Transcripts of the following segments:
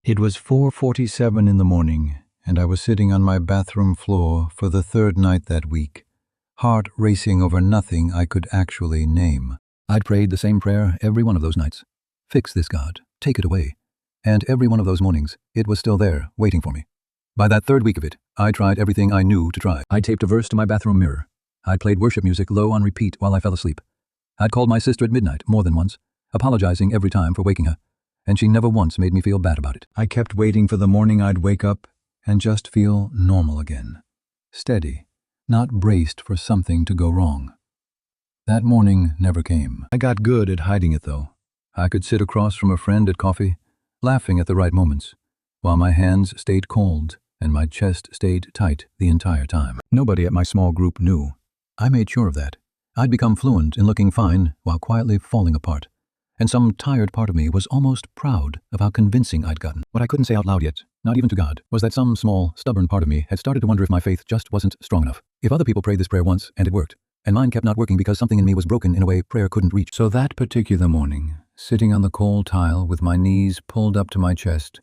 It was 4:47 in the morning, and I was sitting on my bathroom floor for the third night that week, heart racing over nothing I could actually name. I'd prayed the same prayer every one of those nights. Fix this, God. Take it away. And every one of those mornings, it was still there, waiting for me. By that third week of it, I tried everything I knew to try. I'd taped a verse to my bathroom mirror. I'd played worship music low on repeat while I fell asleep. I'd called my sister at midnight more than once, apologizing every time for waking her, and she never once made me feel bad about it. I kept waiting for the morning I'd wake up and just feel normal again. Steady, not braced for something to go wrong. That morning never came. I got good at hiding it, though. I could sit across from a friend at coffee, laughing at the right moments, while my hands stayed cold and my chest stayed tight the entire time. Nobody at my small group knew. I made sure of that. I'd become fluent in looking fine while quietly falling apart, and some tired part of me was almost proud of how convincing I'd gotten. What I couldn't say out loud yet, not even to God, was that some small, stubborn part of me had started to wonder if my faith just wasn't strong enough. If other people prayed this prayer once and it worked, and mine kept not working because something in me was broken in a way prayer couldn't reach. So that particular morning, sitting on the cold tile with my knees pulled up to my chest,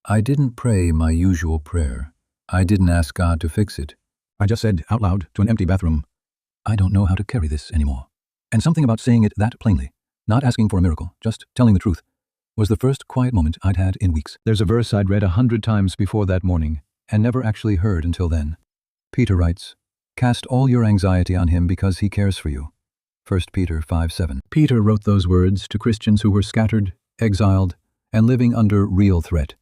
I didn't pray my usual prayer. I didn't ask God to fix it. I just said out loud to an empty bathroom, I don't know how to carry this anymore. And something about saying it that plainly, not asking for a miracle, just telling the truth, was the first quiet moment I'd had in weeks. There's a verse I'd read 100 times before that morning and never actually heard until then. Peter writes, "Cast all your anxiety on him because he cares for you." 1 Peter 5:7. Peter wrote those words to Christians who were scattered, exiled, and living under real threat.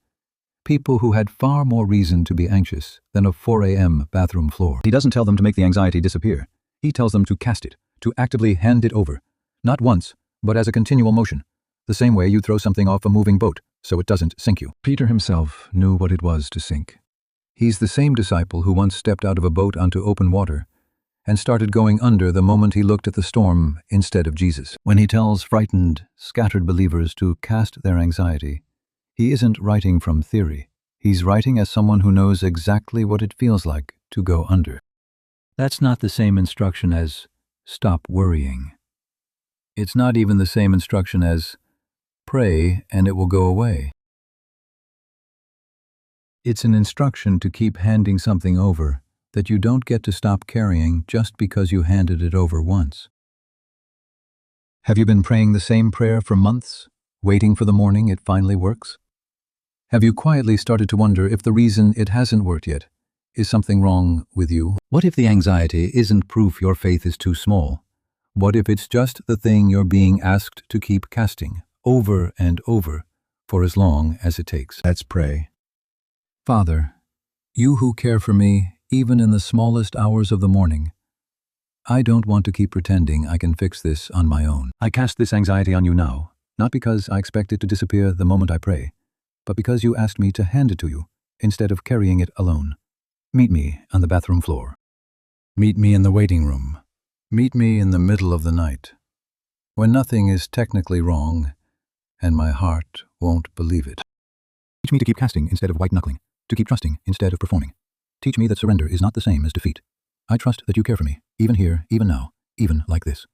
People who had far more reason to be anxious than a 4 a.m. bathroom floor. He doesn't tell them to make the anxiety disappear. He tells them to cast it, to actively hand it over, not once, but as a continual motion, the same way you throw something off a moving boat so it doesn't sink you. Peter himself knew what it was to sink. He's the same disciple who once stepped out of a boat onto open water and started going under the moment he looked at the storm instead of Jesus. When he tells frightened, scattered believers to cast their anxiety, he isn't writing from theory. He's writing as someone who knows exactly what it feels like to go under. That's not the same instruction as stop worrying. It's not even the same instruction as pray and it will go away. It's an instruction to keep handing something over that you don't get to stop carrying just because you handed it over once. Have you been praying the same prayer for months, waiting for the morning it finally works? Have you quietly started to wonder if the reason it hasn't worked yet is something wrong with you? What if the anxiety isn't proof your faith is too small? What if it's just the thing you're being asked to keep casting over and over for as long as it takes? Let's pray. Father, you who care for me even in the smallest hours of the morning, I don't want to keep pretending I can fix this on my own. I cast this anxiety on you now, not because I expect it to disappear the moment I pray, but because you asked me to hand it to you instead of carrying it alone. Meet me on the bathroom floor. Meet me in the waiting room. Meet me in the middle of the night, when nothing is technically wrong and my heart won't believe it. Teach me to keep casting instead of white-knuckling, to keep trusting instead of performing. Teach me that surrender is not the same as defeat. I trust that you care for me, even here, even now, even like this.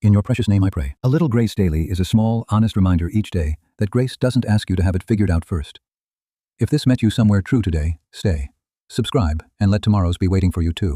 In your precious name I pray. A little grace daily is a small, honest reminder each day that grace doesn't ask you to have it figured out first. If this met you somewhere true today, stay. Subscribe, and let tomorrow's be waiting for you too.